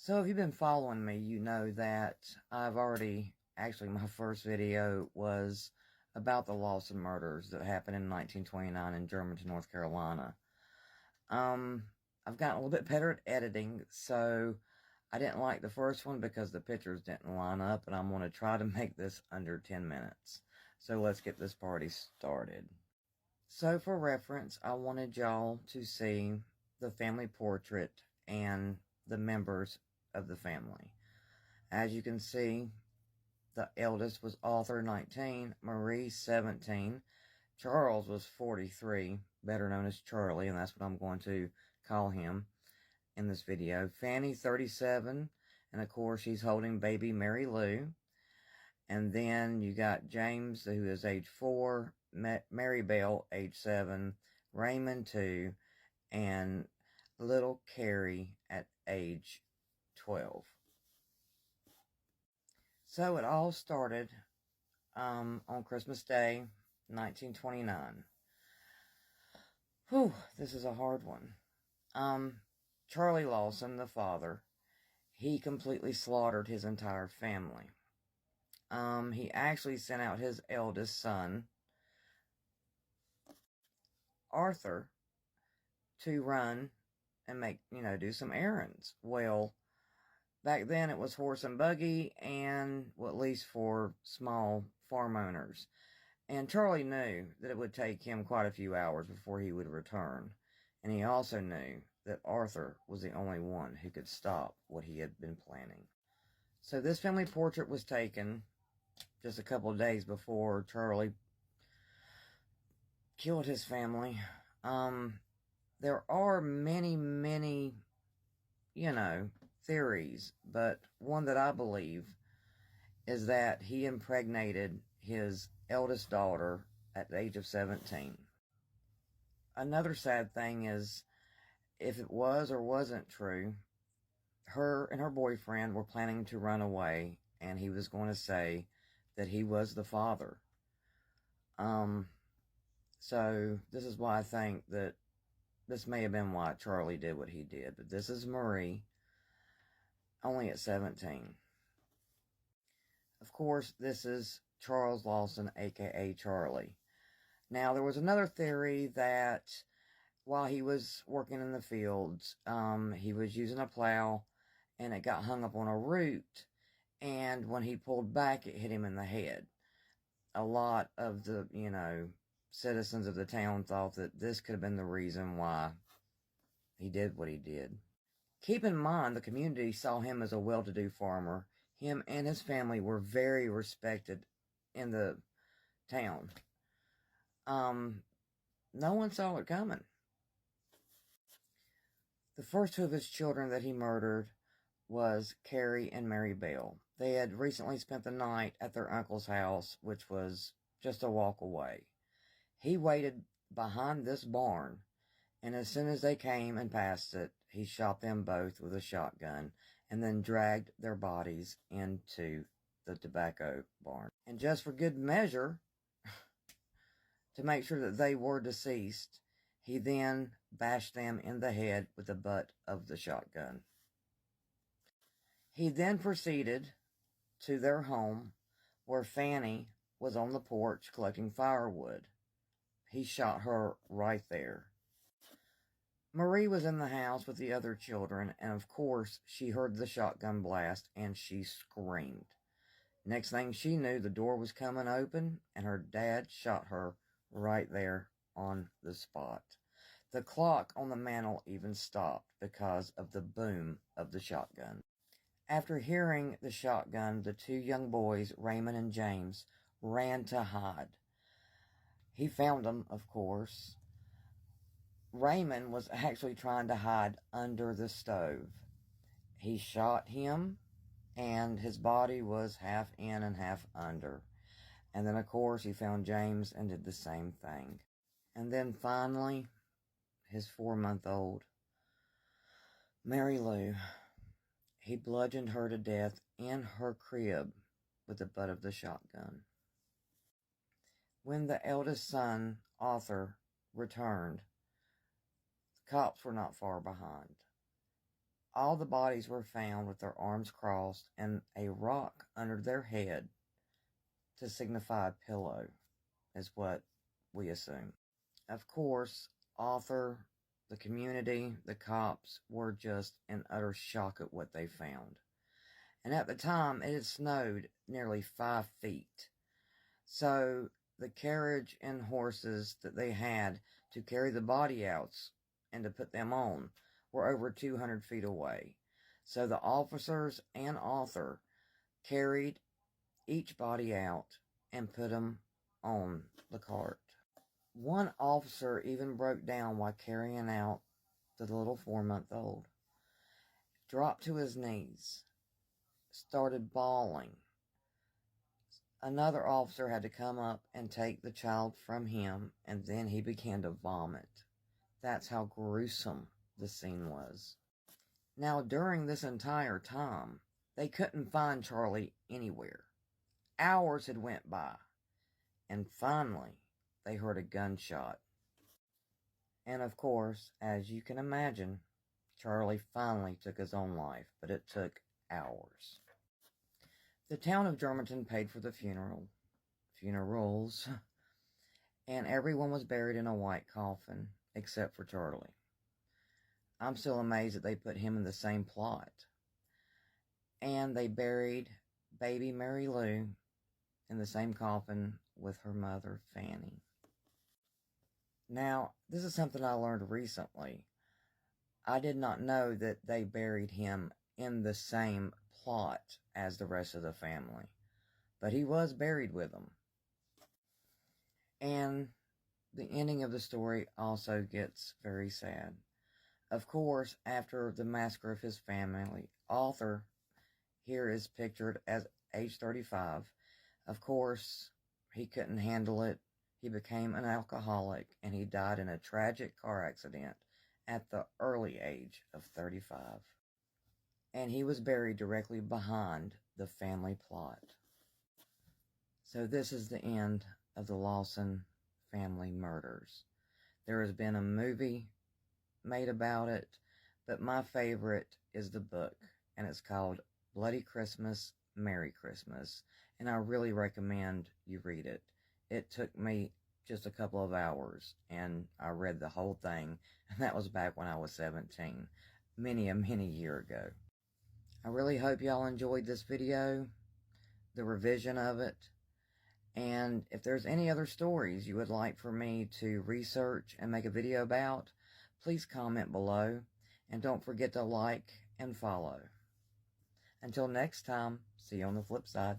So if you've been following me, you know that actually my first video was about the Lawson Murders that happened in 1929 in Germantown, North Carolina. I've gotten a little bit better at editing, so I didn't like the first one because the pictures didn't line up, and I'm going to try to make this under 10 minutes. So let's get this party started. So for reference, I wanted y'all to see the family portrait and the members of the family. As you can see, the eldest was Arthur, 19, Marie, 17, Charles was 43, better known as Charlie, and that's what I'm going to call him in this video. Fanny, 37, and of course she's holding baby Mary Lou. And then you got James, who is age 4, Mary Bell, age 7, Raymond, 2, and little Carrie at age 12. So it all started on Christmas Day, 1929. Whew, this is a hard one. Charlie Lawson, the father, he completely slaughtered his entire family. He actually sent out his eldest son, Arthur, to run and do some errands. Well, back then it was horse and buggy, and well, at least for small farm owners. And Charlie knew that it would take him quite a few hours before he would return. And he also knew that Arthur was the only one who could stop what he had been planning. So this family portrait was taken just a couple of days before Charlie killed his family. There are many, theories, but one that I believe is that he impregnated his eldest daughter at the age of 17. Another sad thing is, if it was or wasn't true, her and her boyfriend were planning to run away, and he was going to say that he was the father. So this is why I think that this may have been why Charlie did what he did. But this is Marie, only at 17. Of course, this is Charles Lawson, aka Charlie. Now, there was another theory that while he was working in the fields, he was using a plow, and it got hung up on a root, and when he pulled back, it hit him in the head. A lot of the, citizens of the town thought that this could have been the reason why he did what he did. Keep in mind, the community saw him as a well-to-do farmer. Him and his family were very respected in the town. No one saw it coming. The first two of his children that he murdered was Carrie and Mary Bell. They had recently spent the night at their uncle's house, which was just a walk away. He waited behind this barn, and as soon as they came and passed it, he shot them both with a shotgun and then dragged their bodies into the tobacco barn. And just for good measure, to make sure that they were deceased, he then bashed them in the head with the butt of the shotgun. He then proceeded to their home, where Fanny was on the porch collecting firewood. He shot her right there. Marie was in the house with the other children, and of course, she heard the shotgun blast, and she screamed. Next thing she knew, the door was coming open, and her dad shot her right there on the spot. The clock on the mantle even stopped because of the boom of the shotgun. After hearing the shotgun, the two young boys, Raymond and James, ran to hide. He found them, of course. Raymond was actually trying to hide under the stove. He shot him, and his body was half in and half under. And then, of course, he found James and did the same thing. And then finally, his 4-month-old, Mary Lou, he bludgeoned her to death in her crib with the butt of the shotgun. When the eldest son, Arthur, returned, the cops were not far behind. All the bodies were found with their arms crossed and a rock under their head to signify a pillow, is what we assume. Of course, author, the community, the cops were just in utter shock at what they found. And at the time, it had snowed nearly 5 feet. So the carriage and horses that they had to carry the body outs and to put them on were over 200 feet away. So the officers and author carried each body out and put them on the cart. One officer even broke down while carrying out the little 4-month-old, dropped to his knees, started bawling. Another officer had to come up and take the child from him, and then he began to vomit. That's how gruesome the scene was. Now, during this entire time, they couldn't find Charlie anywhere. Hours had went by, and finally, they heard a gunshot. And of course, as you can imagine, Charlie finally took his own life, but it took hours. The town of Germantown paid for the funerals, and everyone was buried in a white coffin, except for Charlie. I'm still amazed that they put him in the same plot. And they buried baby Mary Lou in the same coffin with her mother, Fanny. Now, this is something I learned recently. I did not know that they buried him in the same plot as the rest of the family, but he was buried with them. And the ending of the story also gets very sad. Of course, after the massacre of his family, Arthur here is pictured as age 35. Of course, he couldn't handle it. He became an alcoholic, and he died in a tragic car accident at the early age of 35. And he was buried directly behind the family plot. So this is the end of the Lawson family murders. There has been a movie made about it, but my favorite is the book, and it's called Bloody Christmas, Merry Christmas, and I really recommend you read it. It took me just a couple of hours, and I read the whole thing, and that was back when I was 17, many a year ago. I really hope y'all enjoyed this video, the revision of it, and if there's any other stories you would like for me to research and make a video about, please comment below, and don't forget to like and follow. Until next time, see you on the flip side.